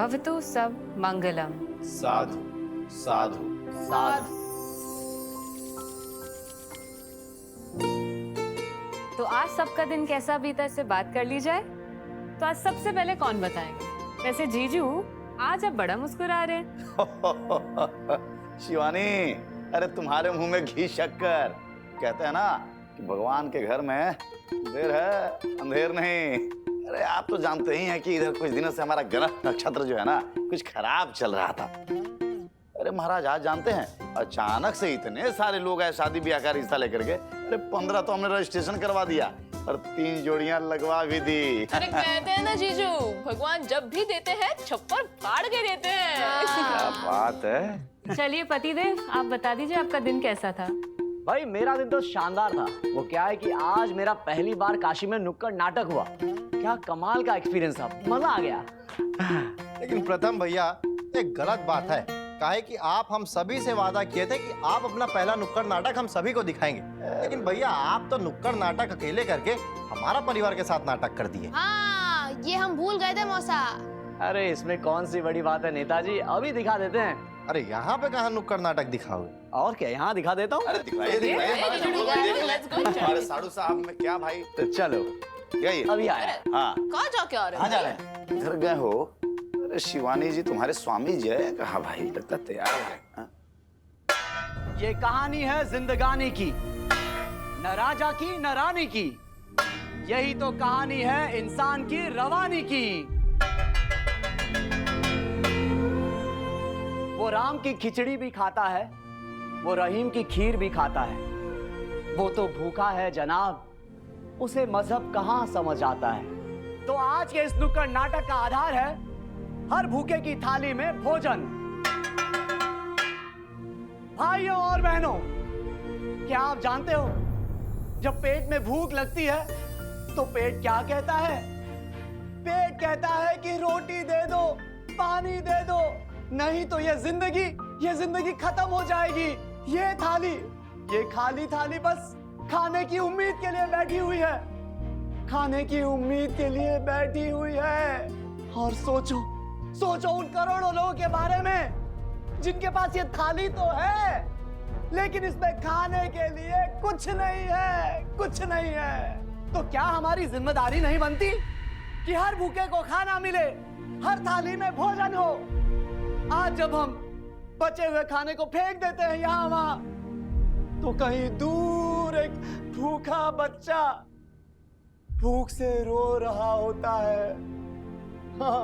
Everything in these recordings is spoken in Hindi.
भवतु सब मंगलम। साधु साधु साधु। तो आज सबका दिन कैसा बीता इससे बात कर ली जाए। तो आज सबसे पहले कौन बताएंगे? वैसे जीजू आज आप बड़ा मुस्कुरा रहे हैं। शिवानी, अरे तुम्हारे मुंह में घी शक्कर। कहते हैं ना कि भगवान के घर में देर है अंधेर नहीं। अरे आप तो जानते ही हैं कि इधर कुछ दिनों से हमारा ग्रह नक्षत्र जो है ना कुछ खराब चल रहा था। अरे महाराज आज जानते हैं अचानक से इतने सारे लोग आए शादी ब्याह का रिश्ता लेकर के। अरे 15 तो हमने रजिस्ट्रेशन करवा दिया और 3 जोड़ियां लगवा भी दी। अरे कहते हैं ना जीजू, भगवान जब भी देते हैं छप्पर फाड़ के देते हैं। क्या बात है। चलिए पतिदेव, आप बता दीजिए आपका दिन कैसा था। भाई मेरा दिन तो शानदार था। वो क्या है कि आज मेरा पहली बार काशी में नुक्कड़ नाटक हुआ। क्या कमाल का एक्सपीरियंस था, मजा आ गया। लेकिन प्रथम भैया एक गलत बात है, काहे कि आप हम सभी से वादा किए थे कि आप अपना पहला नुक्कड़ नाटक हम सभी को दिखाएंगे। लेकिन भैया आप तो नुक्कड़ नाटक अकेले करके हमारा परिवार के साथ नाटक कर दिए। हाँ, ये हम भूल गए थे मौसा। अरे इसमें कौन सी बड़ी बात है नेताजी, अभी दिखा देते हैं। अरे यहाँ पे कहाँ नुक्कड़ नाटक दिखाओगे? और क्या, यहाँ दिखा देता हूँ। अरे दिखाइए हमारे साधु साहब में क्या भाई। तो चलो यही अभी आया। हाँ कहाँ जाके आ रहे कहाँ जा रहे हैं? इधर गए हो? अरे शिवानी जी तुम्हारे स्वामी जी है। कहा भाई लगता तैयार है। हाँ? ये कहानी है जिंदगानी की, न राजा की न रानी की। यही तो कहानी है इंसान की रवानी की। वो राम की खिचड़ी भी खाता है, वो रहीम की खीर भी खाता है। वो तो भूखा है जनाब, उसे मजहब कहाँ समझ आता है। तो आज के इस नुक्कड़ नाटक का आधार है हर भूखे की थाली में भोजन। भाइयों और बहनों, क्या आप जानते हो जब पेट में भूख लगती है तो पेट क्या कहता है? पेट कहता है कि रोटी दे दो, पानी दे दो, नहीं तो ये जिंदगी खत्म हो जाएगी। ये खाली थाली बस खाने की उम्मीद के लिए बैठी हुई है, खाने की उम्मीद के लिए बैठी हुई है। और सोचो उन करोड़ों लोगों के बारे में जिनके पास ये थाली तो है, लेकिन इसमें खाने के लिए कुछ नहीं है। तो क्या हमारी जिम्मेदारी नहीं बनती कि हर भूखे को खाना मिले, हर थाली में भोजन हो? आज जब हम बचे हुए खाने को फेंक देते हैं यहाँ वहां, तो कहीं दूर एक भूखा बच्चा भूख से रो रहा होता है। हाँ,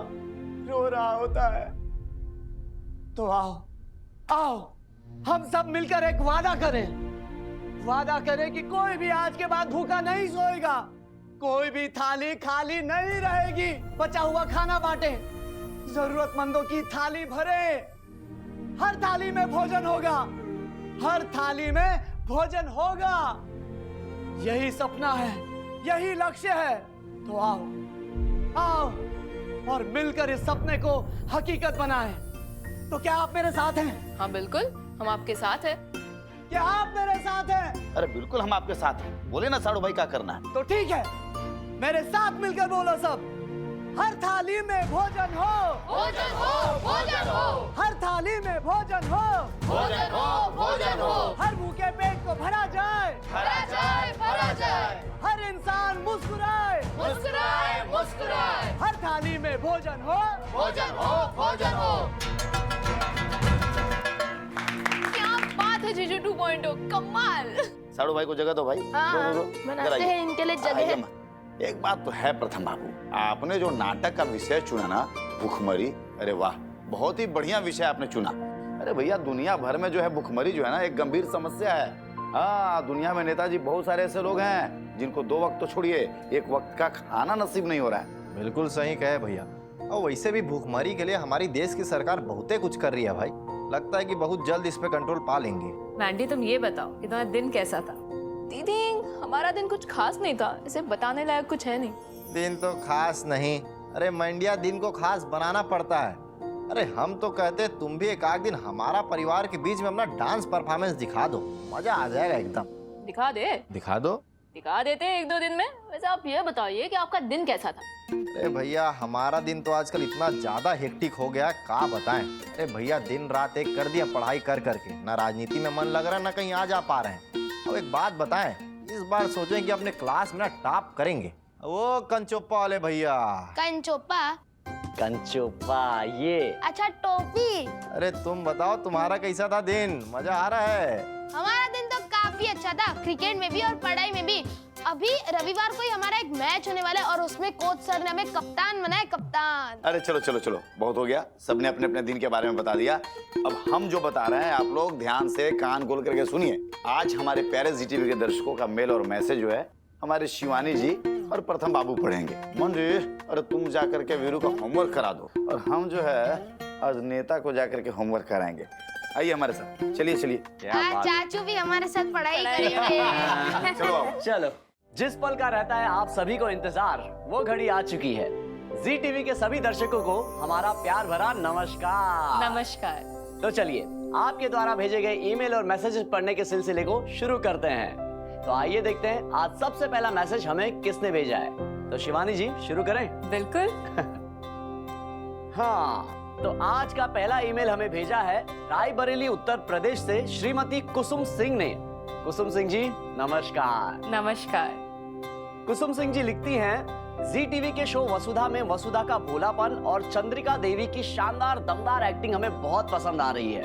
रो रहा होता है। तो आओ हम सब मिलकर एक वादा करें कि कोई भी आज के बाद भूखा नहीं सोएगा, कोई भी थाली खाली नहीं रहेगी। बचा हुआ खाना बांटे, जरूरतमंदों की थाली भरे, हर थाली में भोजन होगा। यही सपना है, यही लक्ष्य है। तो आओ और मिलकर इस सपने को हकीकत बनाएं। तो क्या आप मेरे साथ हैं? हाँ बिल्कुल, हम आपके साथ हैं। क्या आप मेरे साथ हैं? अरे बिल्कुल हम आपके साथ हैं। बोले ना साड़ू भाई क्या करना है। तो ठीक है, मेरे साथ मिलकर बोलो सब। हर थाली में भोजन हो, हर थाली में भोजन हो, हर भूखे पेट को भरा जाए, हर इंसान मुस्कुराए, हर थाली में भोजन हो। क्या बात है जीजू 2.0, कमाल। साड़ू भाई को जगह दो भाई। हाँ, दो। बनाते हैं इनके लिए जगह है। एक बात तो है प्रथम बाबू, आपने जो नाटक का विषय चुना ना, भूखमरी, अरे वाह, बहुत ही बढ़िया विषय आपने चुना। अरे भैया दुनिया भर में जो है भूखमरी जो है ना एक गंभीर समस्या है। हाँ, दुनिया में नेताजी बहुत सारे ऐसे लोग हैं जिनको 2 वक्त तो छोड़िए, 1 वक्त का खाना नसीब नहीं हो रहा है। बिल्कुल सही कहे भैया। और वैसे भी भूखमरी के लिए हमारी देश की सरकार बहुते कुछ कर रही है भाई। लगता है कि बहुत जल्द इस पे कंट्रोल पा लेंगे। वैंडी तुम ये बताओ कि तुम्हारा दिन कैसा था। दीदी हमारा दिन कुछ खास नहीं था, इसे बताने लायक कुछ है नहीं। दिन तो खास नहीं, अरे मंडिया दिन को खास बनाना पड़ता है। अरे हम तो कहते तुम भी एक आध दिन हमारा परिवार के बीच में अपना डांस परफॉर्मेंस दिखा दो, मजा आ जाएगा एकदम। दिखा दे। दिखा दो। दिखा देते हैं 1-2 दिन में। वैसे आप ये बताइए कि आपका दिन कैसा था? अरे भैया हमारा दिन तो आजकल इतना ज्यादा हेक्टिक हो गया, का बताएं। अरे भैया दिन रात एक कर दिया पढ़ाई कर करके, ना राजनीति में मन लग रहा है ना कहीं आ जा पा रहे हैं। अब एक बात बताएं, इस बार सोचें कि अपने क्लास में ना टॉप करेंगे। वो कंचोप्पा वाले भैया। कंचोपा? कंचोपा ये। अच्छा टोपी। अरे तुम बताओ तुम्हारा कैसा था दिन, मजा आ रहा है? हमारा दिन तो काफी अच्छा था, क्रिकेट में भी और पढ़ाई में भी। अभी रविवार को ही हमारा एक मैच होने वाला है और उसमें कोच सर ने हमें कप्तान बनाया, कप्तान। अरे चलो चलो चलो, बहुत हो गया। सबने अपने अपने दिन के बारे में बता दिया। अब हम जो बता रहे हैं आप लोग ध्यान से कान खोल करके सुनिए। आज हमारे प्यारे जी टीवी के दर्शकों का मेल और मैसेज जो है हमारे शिवानी जी और प्रथम बाबू पढ़ेंगे। मन जी, अरे तुम जाकर के वीरू का होमवर्क करा दो और हम जो है आज नेता को जाकर के होमवर्क कराएंगे। आइए हमारे साथ, चलिए चलिए। हाँ, चाचू भी हमारे साथ पढ़ाई करेंगे। चलो आओ। चलो, जिस पल का रहता है आप सभी को इंतजार, वो घड़ी आ चुकी है। जी टीवी के सभी दर्शकों को हमारा प्यार भरा नमस्कार। नमस्कार। तो चलिए आपके द्वारा भेजे गए ईमेल और मैसेजेस पढ़ने के सिलसिले को शुरू करते हैं। तो आइए देखते हैं आज सबसे पहला मैसेज हमें किसने भेजा है। तो शिवानी जी शुरू करें। बिल्कुल। हाँ, तो आज का पहला ईमेल हमें भेजा है रायबरेली उत्तर प्रदेश से श्रीमती कुसुम सिंह ने। कुसुम सिंह जी नमस्कार। नमस्कार। कुसुम सिंह जी लिखती हैं, जी टीवी के शो वसुधा में वसुधा का भोलापन और चंद्रिका देवी की शानदार दमदार एक्टिंग हमें बहुत पसंद आ रही है।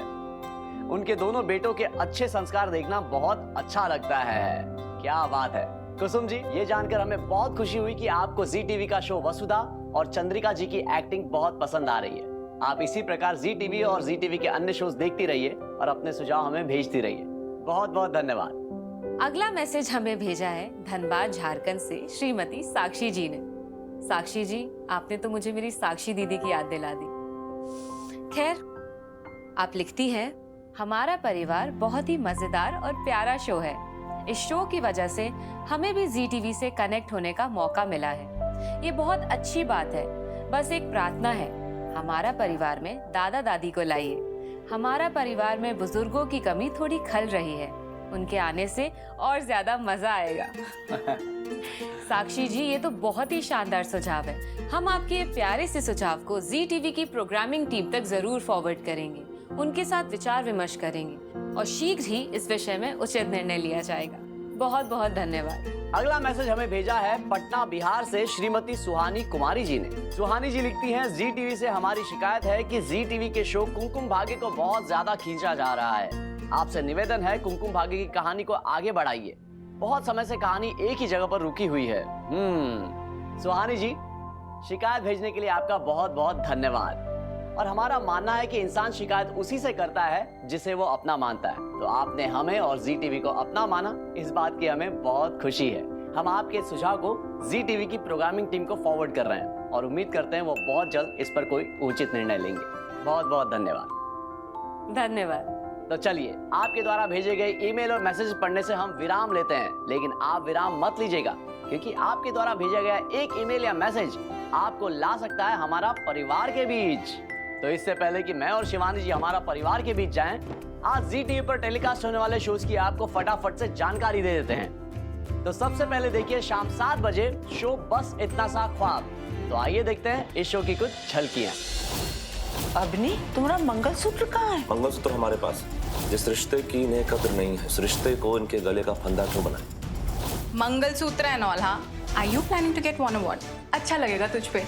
उनके दोनों बेटों के अच्छे संस्कार देखना बहुत अच्छा लगता है। क्या बात है कुसुम जी, ये जानकर हमें बहुत खुशी हुई कि आपको जी टीवी का शो वसुधा और चंद्रिका जी की एक्टिंग बहुत पसंद आ रही है। आप इसी प्रकार जी टीवी और जी टीवी के अन्य शोज देखती रहिए और अपने सुझाव हमें भेजती रहिए। बहुत बहुत धन्यवाद। अगला मैसेज हमें भेजा है धनबाद झारखंड से श्रीमती साक्षी जी ने। साक्षी जी, आपने तो मुझे मेरी साक्षी दीदी की याद दिला दी। खैर, आप लिखती हैं, हमारा परिवार बहुत ही मजेदार और प्यारा शो है। इस शो की वजह से हमें भी जी टीवी से कनेक्ट होने का मौका मिला है। ये बहुत अच्छी बात है। बस एक प्रार्थना है, हमारा परिवार में दादा दादी को लाइए। हमारा परिवार में बुजुर्गों की कमी थोड़ी खल रही है, उनके आने से और ज्यादा मजा आएगा। साक्षी जी, ये तो बहुत ही शानदार सुझाव है। हम आपके ये प्यारे से सुझाव को जी टीवी की प्रोग्रामिंग टीम तक जरूर फॉरवर्ड करेंगे, उनके साथ विचार विमर्श करेंगे और शीघ्र ही इस विषय में उचित निर्णय लिया जाएगा। बहुत बहुत धन्यवाद। अगला मैसेज हमें भेजा है पटना बिहार से श्रीमती सुहानी कुमारी जी ने। सुहानी जी लिखती हैं, जी टीवी से हमारी शिकायत है कि जी टीवी के शो कुमकुम भाग्य को बहुत ज्यादा खींचा जा रहा है। आपसे निवेदन है कुमकुम भाग्य की कहानी को आगे बढ़ाइए। बहुत समय से कहानी एक ही जगह पर रुकी हुई है। सुहानी जी, शिकायत भेजने के लिए आपका बहुत बहुत धन्यवाद। और हमारा मानना है कि इंसान शिकायत उसी से करता है जिसे वो अपना मानता है। तो आपने हमें और जी टीवी को अपना माना, इस बात की हमें बहुत खुशी है। हम आपके सुझाव को जी टीवी की प्रोग्रामिंग टीम को फॉरवर्ड कर रहे हैं और उम्मीद करते हैं वो बहुत जल्द इस पर कोई उचित निर्णय लेंगे। बहुत बहुत धन्यवाद। धन्यवाद। तो चलिए, आपके द्वारा भेजे गए ईमेल और मैसेज पढ़ने से हम विराम लेते हैं, लेकिन आप विराम मत लीजिएगा, क्योंकि आपके द्वारा भेजा गया एक ईमेल या मैसेज आपको ला सकता है हमारा परिवार के बीच। तो इससे पहले कि मैं और शिवानी जी हमारा परिवार के बीच जाएं, आज जी टीवी पर टेलीकास्ट होने वाले शोज की आपको फटाफट से जानकारी दे देते हैं। तो सबसे पहले देखिए शाम 7 बजे शो बस इतना सा ख्वाब। तो आइए देखते हैं इस शो की कुछ झलकियां। अबनी, तुम्हारा मंगलसूत्र कहाँ है? मंगलसूत्र हमारे पास। जिस रिश्ते की इन्हें कद्र नहीं है, उस रिश्ते को इनके गले का फंदा क्यों बनाए? Mangalsutra and all. हाँ, are you planning to get one award? अच्छा लगेगा तुझ पे।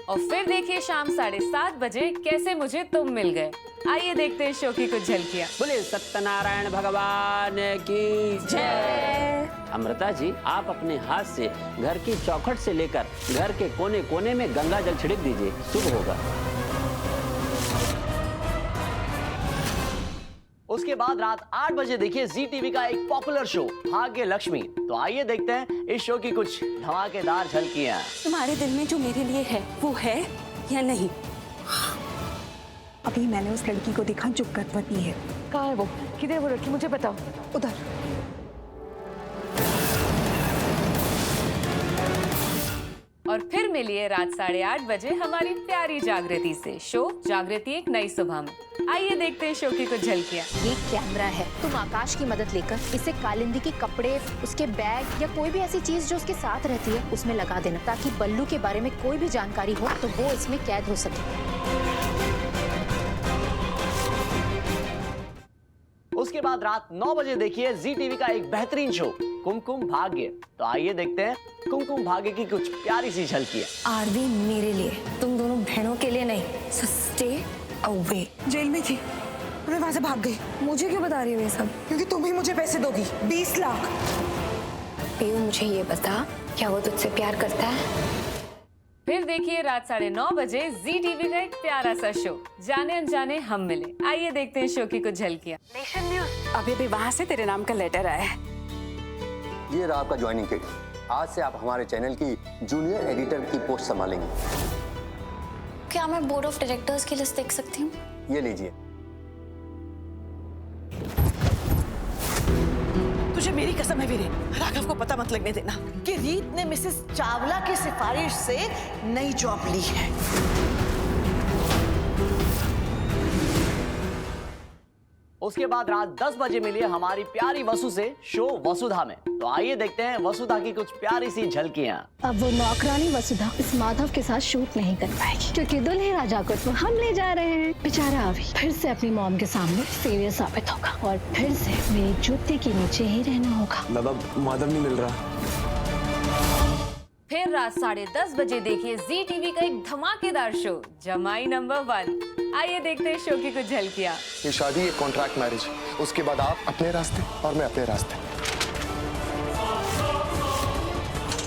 और फिर देखिए शाम 7:30 बजे कैसे मुझे तुम मिल गए। आइए देखते हैं शो की कुछ झलकियां। बोले सत्यनारायण भगवान की जय। अमृता जी, आप अपने हाथ से घर की चौखट से लेकर घर के कोने कोने में गंगा जल छिड़क दीजिए, शुभ होगा। उसके बाद रात 8 बजे देखिए जी टीवी का एक पॉपुलर शो भाग्य लक्ष्मी। तो आइए देखते हैं इस शो की कुछ धमाकेदार झलकियां। तुम्हारे दिल में जो मेरे लिए है वो है या नहीं? अभी मैंने उस लड़की को देखा जो गर्भवती है। कहाँ है वो? किधर वो लड़की, मुझे बताओ। उधर। और फिर मिलिए रात 8:30 बजे हमारी प्यारी जागृति से शो जागृति एक नई सुबह में। आइए देखते हैं शो की कुछ झलकियाँ। ये कैमरा है, तुम आकाश की मदद लेकर इसे कालिंदी के कपड़े, उसके बैग या कोई भी ऐसी चीज जो उसके साथ रहती है उसमें लगा देना, ताकि बल्लू के बारे में कोई भी जानकारी हो तो वो इसमें कैद हो सके। उसके बाद रात 9 बजे देखिए जी टीवी का एक बेहतरीन शो कुमकुम भाग्य। तो आइए देखते हैं कुमकुम भाग्य की कुछ प्यारी सी झलकियां। आरवी मेरे लिए, तुम दोनों बहनों के लिए नहीं। So stay away. जेल में थी, मैं वहां से भाग गई। मुझे क्यों बता रही हो ये सब? क्योंकि तुम ही मुझे पैसे दोगी, 20 लाख। पीयू मुझे ये बता, क्या वो तुझसे प्यार करता है? फिर देखिए रात 9:30 बजे जी टीवी का एक प्यारा सा शो जाने अनजाने हम मिले। आइए देखते हैं शो की कुछ झलकियाँ। Nation news. अभी भी वहां से तेरे नाम का लेटर आया है। ये रहा आपका ज्वाइनिंग किट। आज से आप हमारे चैनल की जूनियर एडिटर की पोस्ट संभालेंगे। क्या मैं बोर्ड ऑफ डायरेक्टर्स की लिस्ट देख सकती हूँ? ये लीजिए। तुझे मेरी कसम है वीरे, राघव को पता मत लगने देना कि रीत ने मिसेस चावला की सिफारिश से नई जॉब ली है। उसके बाद रात 10 बजे मिलिए हमारी प्यारी वसु से शो वसुधा में। तो आइए देखते हैं वसुधा की कुछ प्यारी सी झलकियां। अब वो नौकरानी वसुधा इस माधव के साथ शूट नहीं कर पाएगी, क्योंकि दुल्हे राजा को तो हम ले जा रहे हैं। बेचारा अभी फिर से अपनी मॉम के सामने फेलियर साबित होगा और फिर से मेरे जूते के नीचे ही रहना होगा। बाबा माधव नहीं मिल रहा। फिर रात 10:30 बजे देखिए जी टीवी का एक धमाकेदार शो जमाई नंबर 1। आइए देखते हैं शो की कुछ झलकियाँ। ये शादी एक कॉन्ट्रैक्ट मैरिज, उसके बाद आप अपने रास्ते और मैं अपने रास्ते।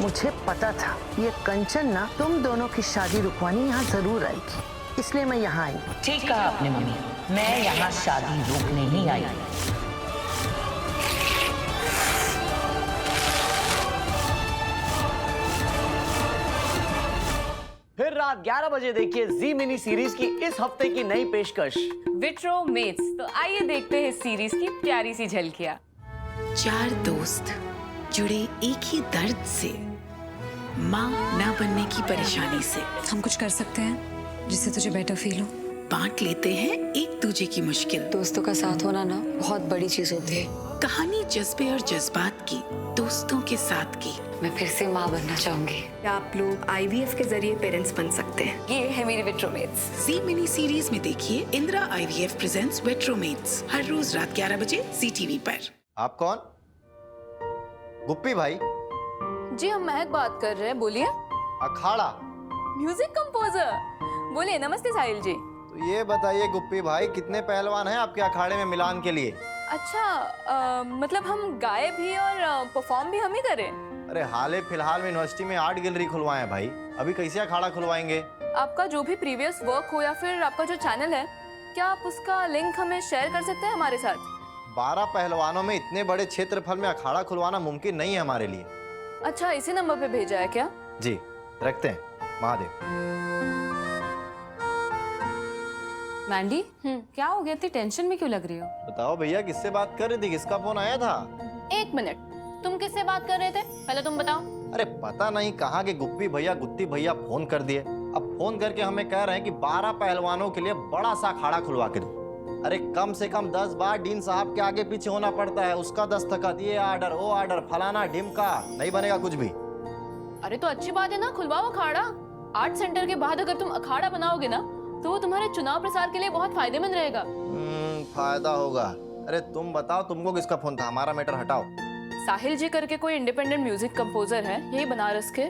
मुझे पता था ये कंचन ना तुम दोनों की शादी रुकवानी यहाँ जरूर आएगी, इसलिए मैं यहाँ आई। ठीक कहा आपने मम्मी, मैं यहाँ शादी रोकने ही आई। फिर रात 11 बजे देखिए जी मिनी सीरीज की इस हफ्ते की नई पेशकश विट्रो मेट्स। तो आइए देखते हैं सीरीज की प्यारी सी झलकियाँ। 4 दोस्त जुड़े एक ही दर्द से, माँ ना बनने की परेशानी से। हम कुछ कर सकते हैं जिससे तुझे बेटर फील हो। बांट लेते हैं एक दूजे की मुश्किल। दोस्तों का साथ होना ना बहुत बड़ी चीज होती है। कहानी जज्बे और जज्बात की, दोस्तों के साथ की। मैं फिर से माँ बनना चाहूंगी। आप लोग IVF के जरिए पेरेंट्स बन सकते हैं। ये है मेरी विट्रोमेट्स। जी मिनी सीरीज में देखिए इंदिरा IVF प्रेजेंट्स विट्रोमेट्स, हर रोज रात 11 बजे जी टीवी पर। आप कौन? गुप्पी भाई। जी हम महक बात कर रहे हैं, बोलिए। अखाड़ा। म्यूजिक कंपोजर बोलिए। नमस्ते साहिल जी। तो ये बताइए गुप्पी भाई, कितने पहलवान हैं आपके अखाड़े में मिलान के लिए? अच्छा मतलब हम गाए भी और परफॉर्म भी हम ही करें? अरे हाल फिलहाल में यूनिवर्सिटी में आर्ट गैलरी खुलवाए हैं भाई, अभी कैसे अखाड़ा खुलवाएंगे? आपका जो भी प्रीवियस वर्क हो या फिर आपका जो चैनल है, क्या आप उसका लिंक हमें शेयर कर सकते हैं हमारे साथ? 12 पहलवानों में इतने बड़े क्षेत्रफल में अखाड़ा खुलवाना मुमकिन नहीं है हमारे लिए। अच्छा इसी नंबर पे भेजा है क्या? जी रखते हैं। महादेव। मैंडी क्या हो गया, इतनी टेंशन में क्यों लग रही हो? बताओ भैया, किससे बात कर रही थी? किसका फोन आया था? 1 मिनट, तुम किससे बात कर रहे थे? पहले तुम बताओ। अरे पता नहीं कहाँ के गुप्पी भैया गुत्ती भैया फोन कर दिए। अब फोन करके हमें कह रहे हैं कि 12 पहलवानों के लिए बड़ा सा अखाड़ा खुलवा के दो। अरे कम से कम 10 बार डीन साहब के आगे पीछे होना पड़ता है, उसका दस्तखत, ये ऑर्डर वो ऑर्डर, फलाना ढिमका, नहीं बनेगा कुछ भी। अरे तो अच्छी बात है ना, खुलवाओ अखाड़ा। आर्ट सेंटर के बाद अगर तुम अखाड़ा बनाओगे ना तो वो तुम्हारे चुनाव प्रसार के लिए बहुत फायदेमंद रहेगा। फायदा होगा। अरे तुम बताओ, तुमको किसका फोन था? हमारा मैटर हटाओ। साहिल जी करके कोई इंडिपेंडेंट म्यूजिक कंपोजर है, यही बनारस के,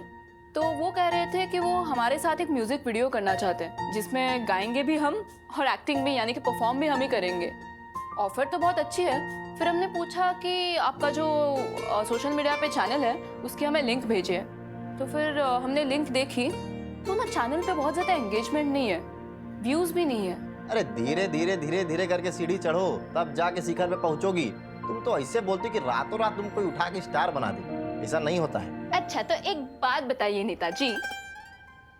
तो वो कह रहे थे कि वो हमारे साथ एक म्यूजिक वीडियो करना चाहते हैं जिसमें गाएंगे भी हम और एक्टिंग भी, यानी कि परफॉर्म भी हम ही करेंगे। ऑफर तो बहुत अच्छी है। फिर हमने पूछा कि आपका जो सोशल मीडिया पे चैनल है उसकी हमें लिंक भेजिए। तो फिर हमने लिंक देखी तो ना चैनल पे बहुत ज्यादा एंगेजमेंट नहीं है, व्यूज भी नहीं है। अरे धीरे धीरे धीरे धीरे करके सीढ़ी चढ़ो, तब जाके शिखर पे पहुंचोगी। तुम तो ऐसे बोलती कि रातों रात तुम कोई उठा के स्टार बना दे, ऐसा नहीं होता है। अच्छा तो एक बात बताइए नेताजी,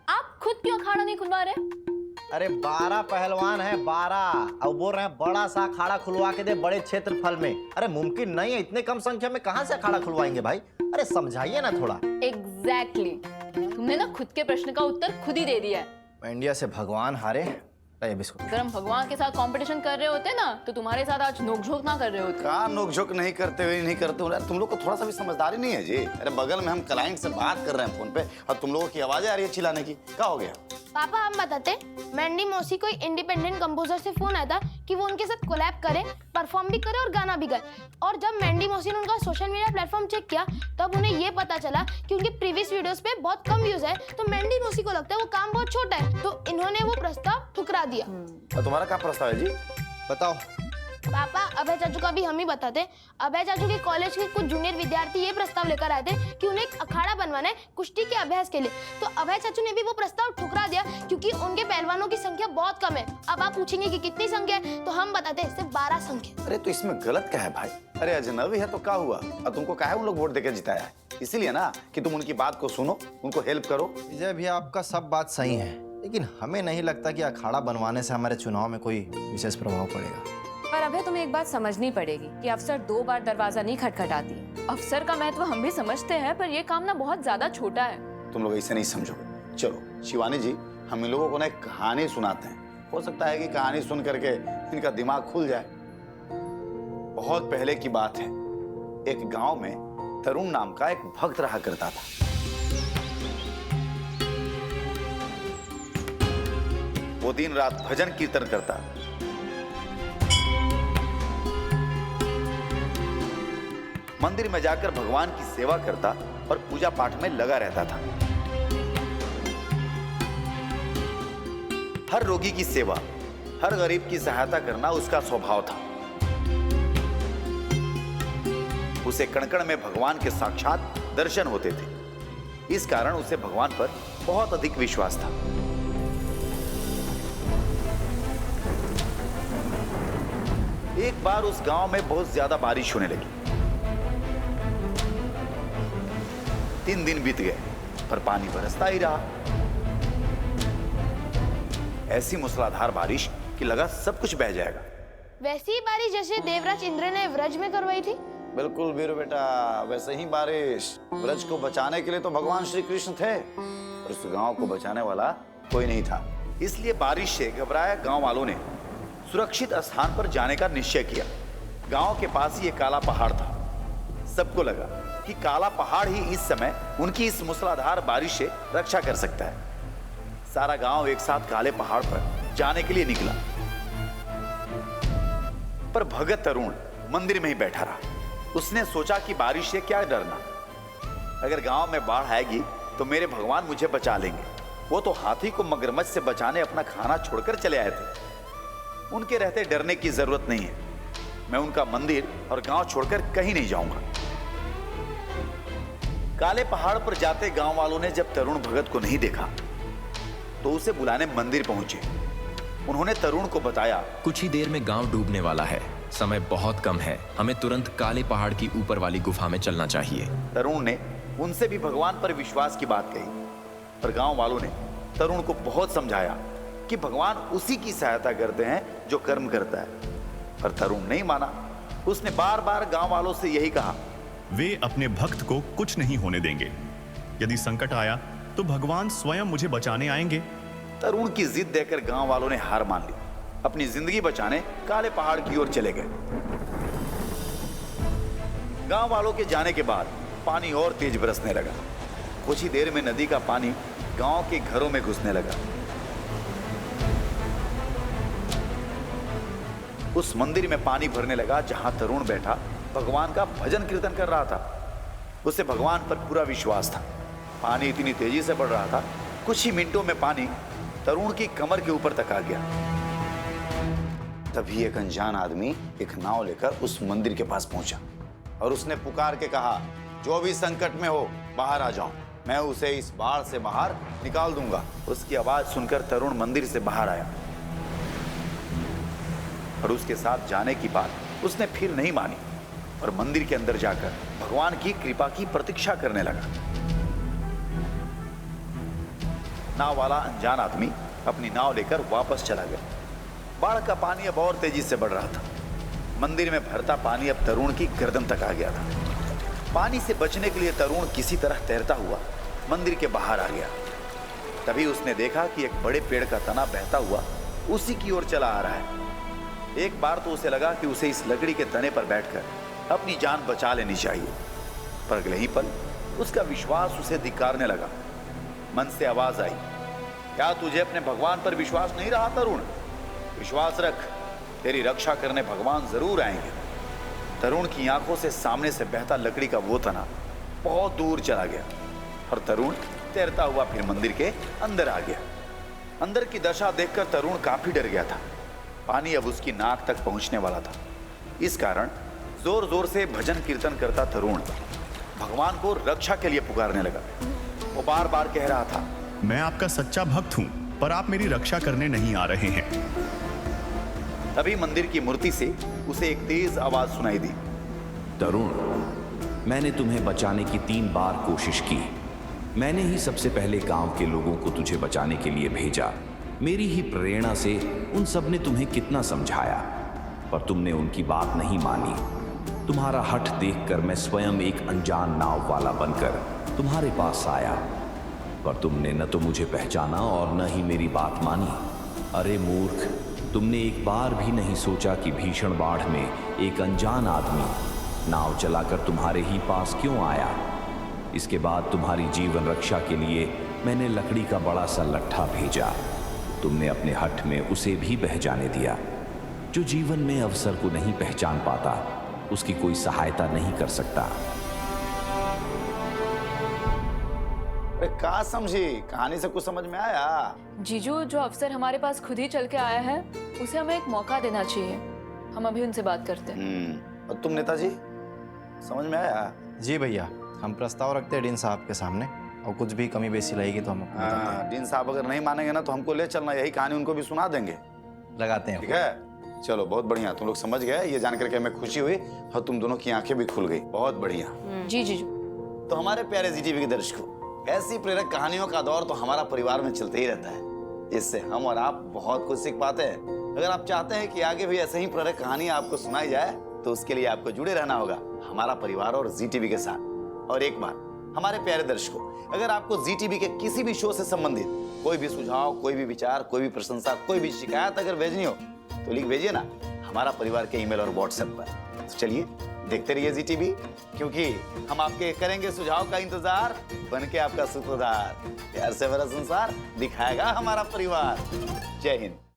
आप खुद क्यों अखाड़ा नहीं खुलवा रहे? अरे 12 पहलवान है, 12, और बोल रहे हैं बड़ा सा अखाड़ा खुलवा के दे बड़े क्षेत्रफल में। अरे मुमकिन नहीं है, इतने कम संख्या में कहाँ से अखाड़ा खुलवाएंगे भाई? अरे समझाइए ना थोड़ा। एग्जैक्टली तुमने ना खुद के प्रश्न का उत्तर खुद ही दे दिया है। इंडिया से भगवान हारे। ये बिस्कुट। अगर हम भगवान के साथ कंपटीशन कर रहे होते ना तो तुम्हारे साथ आज नोकझोंक ना कर रहे होते। कहाँ नोकझोंक नहीं करते हुए नहीं करते हो यार, तुम लोग को थोड़ा सा भी समझदारी नहीं है जी। अरे बगल में हम क्लाइंट से बात कर रहे हैं फोन पे और तुम लोगों की आवाजें आ रही है चिल्लाने की, क्या हो गया? पापा हम बताते, मैंडी मौसी कोई इंडिपेंडेंट कंपोजर से फोन आया था कि वो उनके साथ कोलैब करे, परफॉर्म भी करे और गाना भी गाए। और जब मैंडी मौसी ने उनका सोशल मीडिया प्लेटफॉर्म चेक किया तब उन्हें ये पता चला कि उनके प्रीवियस वीडियोस पे बहुत कम व्यूज है। तो मैंडी मौसी को लगता है वो काम बहुत छोटा है, तो इन्होंने वो प्रस्ताव ठुकरा दिया। तो तुम्हारा क्या प्रस्ताव है जी? बताओ। पापा अभय चाचू का भी हम ही बताते। अभय चाचू के कॉलेज के कुछ जूनियर विद्यार्थी ये प्रस्ताव लेकर आए थे कि उन्हें एक अखाड़ा बनवाना है कुश्ती के अभ्यास के लिए। तो अभय चाचू ने भी वो प्रस्ताव ठुकरा दिया क्योंकि उनके पहलवानों की संख्या बहुत कम है। अब आप पूछेंगे कि कितनी संख्या है, तो हम बताते हैं सिर्फ 12 संख्या। अरे तो इसमें गलत क्या है भाई? अरे अजनबी है तो क्या हुआ? और तुमको काहे उन लोग वोट देकर जिताया है? इसीलिए ना कि तुम उनकी बात को सुनो, उनको हेल्प करो। विजय भैया आपका सब बात सही है, लेकिन हमें नहीं लगता कि अखाड़ा बनवाने से हमारे चुनाव में कोई विशेष प्रभाव पड़ेगा। पर अभय तुम्हें एक बात समझनी पड़ेगी कि अफसर 2 बार दरवाजा नहीं खटखटाती। अफसर का महत्व हम भी समझते हैं, पर ये काम ना बहुत ज्यादा छोटा है। तुम लोग ऐसे नहीं समझोगे। चलो शिवानी जी, हम इन लोगों को ना एक कहानी सुनाते हैं, हो सकता है कि कहानी सुन करके इनका दिमाग खुल जाए। बहुत पहले की बात है, एक गांव में तरुण नाम का एक भक्त रहा करता था। वो दिन रात भजन कीर्तन करता, मंदिर में जाकर भगवान की सेवा करता और पूजा पाठ में लगा रहता था। हर रोगी की सेवा, हर गरीब की सहायता करना उसका स्वभाव था। उसे कण-कण में भगवान के साक्षात दर्शन होते थे। इस कारण उसे भगवान पर बहुत अधिक विश्वास था। एक बार उस गांव में बहुत ज्यादा बारिश होने लगी। 3 दिन बीत गए पर पानी बरसता ही रहा। ऐसी मूसलाधार बारिश कि लगा सब कुछ बह जाएगा। वैसी ही बारिश जैसे देवराज इंद्र ने व्रज में करवाई थी। बिल्कुल वीरू बेटा, वैसे ही बारिश। व्रज को बचाने के लिए तो भगवान श्री कृष्ण थे, और उस गांव को बचाने वाला कोई नहीं था। इसलिए बारिश से घबराए गांव वालों ने सुरक्षित स्थान पर जाने का निश्चय किया। गांव के पास ही एक काला पहाड़ था। सबको लगा कि काला पहाड़ ही इस समय उनकी इस मूसलाधार बारिश से रक्षा कर सकता है। सारा गांव एक साथ काले पहाड़ पर जाने के लिए निकला, पर भगत तरुण मंदिर में ही बैठा रहा। उसने सोचा कि बारिश से क्या डरना, अगर गांव में बाढ़ आएगी तो मेरे भगवान मुझे बचा लेंगे। वो तो हाथी को मगरमच्छ से बचाने अपना खाना छोड़कर चले आए थे। उनके रहते डरने की जरूरत नहीं है। मैं उनका मंदिर और गांव छोड़कर कहीं नहीं जाऊंगा। काले पहाड़ पर जाते गांव वालों ने जब तरुण भगत को नहीं देखा तो उसे बुलाने मंदिर पहुंचे। उन्होंने तरुण को बताया, कुछ ही देर में गांव डूबने वाला है, समय बहुत कम है, हमें तुरंत काले पहाड़ की ऊपर वाली गुफा में चलना चाहिए। तरुण ने उनसे भी भगवान पर विश्वास की बात कही, पर गांव वालों ने तरुण को बहुत समझाया कि भगवान उसी की सहायता करते हैं जो कर्म करता है, पर तरुण नहीं माना। उसने बार बार गांव वालों से यही कहा, वे अपने भक्त को कुछ नहीं होने देंगे। यदि संकट आया तो भगवान स्वयं मुझे बचाने आएंगे। तरुण की जिद देकर गांव वालों ने हार मान ली। अपनी जिंदगी बचाने काले पहाड़ की ओर चले गए। गांव वालों के जाने के बाद पानी और तेज बरसने लगा। कुछ ही देर में नदी का पानी गांव के घरों में घुसने लगा। उस मंदिर में पानी भरने लगा जहां तरुण बैठा भगवान का भजन कीर्तन कर रहा था। उसे भगवान पर पूरा विश्वास था। पानी इतनी तेजी से बढ़ रहा था, कुछ ही मिनटों में पानी तरुण की कमर के ऊपर तक आ गया। तभी एक अनजान आदमी एक नाव लेकर उस मंदिर के पास पहुंचा और उसने पुकार के कहा, जो भी संकट में हो बाहर आ जाओ, मैं उसे इस बाढ़ से बाहर निकाल दूंगा। उसकी आवाज सुनकर तरुण मंदिर से बाहर आया और उसके साथ जाने की बात उसने फिर नहीं मानी और मंदिर के अंदर जाकर भगवान की कृपा की प्रतीक्षा करने लगा। नाव वाला अनजान आदमी अपनी नाव लेकर वापस चला गया। बाढ़ का पानी अब और तेजी से बढ़ रहा था। मंदिर में भरता पानी अब तरुण की गर्दन तक आ गया था। पानी से बचने के लिए तरुण किसी तरह तैरता हुआ मंदिर के बाहर आ गया। तभी उसने देखा कि एक बड़े पेड़ का तना बहता हुआ उसी की ओर चला आ रहा है। एक बार तो उसे लगा कि उसे इस लकड़ी के तने पर बैठकर अपनी जान बचा लेनी चाहिए, पर अगले ही पल उसका विश्वास उसे धिक्कारने लगा। मन से आवाज आई, क्या तुझे अपने भगवान पर विश्वास नहीं रहा तरुण? विश्वास रख, तेरी रक्षा करने भगवान जरूर आएंगे। तरुण की आंखों से सामने से बहता लकड़ी का वो तना बहुत दूर चला गया और तरुण तैरता हुआ फिर मंदिर के अंदर आ गया। अंदर की दशा देखकर तरुण काफी डर गया था। पानी अब उसकी नाक तक पहुंचने वाला था। इस कारण जोर जोर से भजन कीर्तन करता तरुण भगवान को रक्षा के लिए पुकारने लगा। वो बार बार कह रहा था, मैं आपका सच्चा भक्त हूं, पर आप मेरी रक्षा करने नहीं आ रहे हैं। तभी मंदिर की मूर्ति से उसे एक तेज आवाज सुनाई दी। तरुण, मैंने तुम्हें बचाने की 3 बार कोशिश की। मैंने ही सबसे पहले गांव के लोगों को तुझे बचाने के लिए भेजा। मेरी ही प्रेरणा से उन सब ने तुम्हें कितना समझाया, पर तुमने उनकी बात नहीं मानी। तुम्हारा हठ देखकर मैं स्वयं एक अनजान नाव वाला बनकर तुम्हारे पास आया, पर तुमने न तो मुझे पहचाना और न ही मेरी बात मानी। अरे मूर्ख, तुमने एक बार भी नहीं सोचा कि भीषण बाढ़ में एक अनजान आदमी नाव चलाकर तुम्हारे ही पास क्यों आया। इसके बाद तुम्हारी जीवन रक्षा के लिए मैंने लकड़ी का बड़ा सा लट्ठा भेजा। तुमने अपने हठ में उसे भी बह जाने दिया। जो जीवन में अवसर को नहीं पहचान पाता, उसकी कोई सहायता नहीं कर सकता। अरे कहा समझी, कहानी से कुछ समझ में आया? जीजू, जो अफसर हमारे पास खुद ही चल के आया है, उसे हमें एक मौका देना चाहिए। हम अभी उनसे बात करते हैं। और तुम नेताजी, समझ में आया? जी भैया, हम प्रस्ताव रखते हैं डीन साहब के सामने, और कुछ भी कमी बेसी रहेगी तो हम डीन साहब अगर नहीं मानेंगे ना तो हमको ले चलना, यही कहानी उनको भी सुना देंगे। लगाते हैं। ठीक है, चलो बहुत बढ़िया, तुम लोग समझ गए। ये जानकर के हमें खुशी हुई और तुम दोनों की आंखें भी खुल गई। बहुत बढ़िया। जी जीजू। तो हमारे प्यारे ZTV के दर्शकों, ऐसी प्रेरक कहानियों का दौर तो हमारा परिवार में चलते ही रहता है, जिससे हम और आप बहुत कुछ सीख पाते हैं। अगर आप चाहते हैं कि आगे भी ऐसे ही प्रेरक कहानी आपको सुनाई जाए, तो उसके लिए आपको जुड़े रहना होगा हमारा परिवार और ZTV के साथ। और एक बार हमारे प्यारे दर्शकों, अगर आपको ZTV के किसी भी शो से संबंधित कोई भी सुझाव, कोई भी विचार, कोई भी प्रशंसा, कोई भी शिकायत अगर भेजनी हो तो लिख भेजिए ना हमारा परिवार के ईमेल और व्हाट्सएप पर। तो चलिए देखते रहिए ZTV, क्योंकि हम आपके करेंगे सुझाव का इंतजार, बन के आपका सूत्रधार। प्यार से भरा संसार दिखाएगा हमारा परिवार। जय हिंद।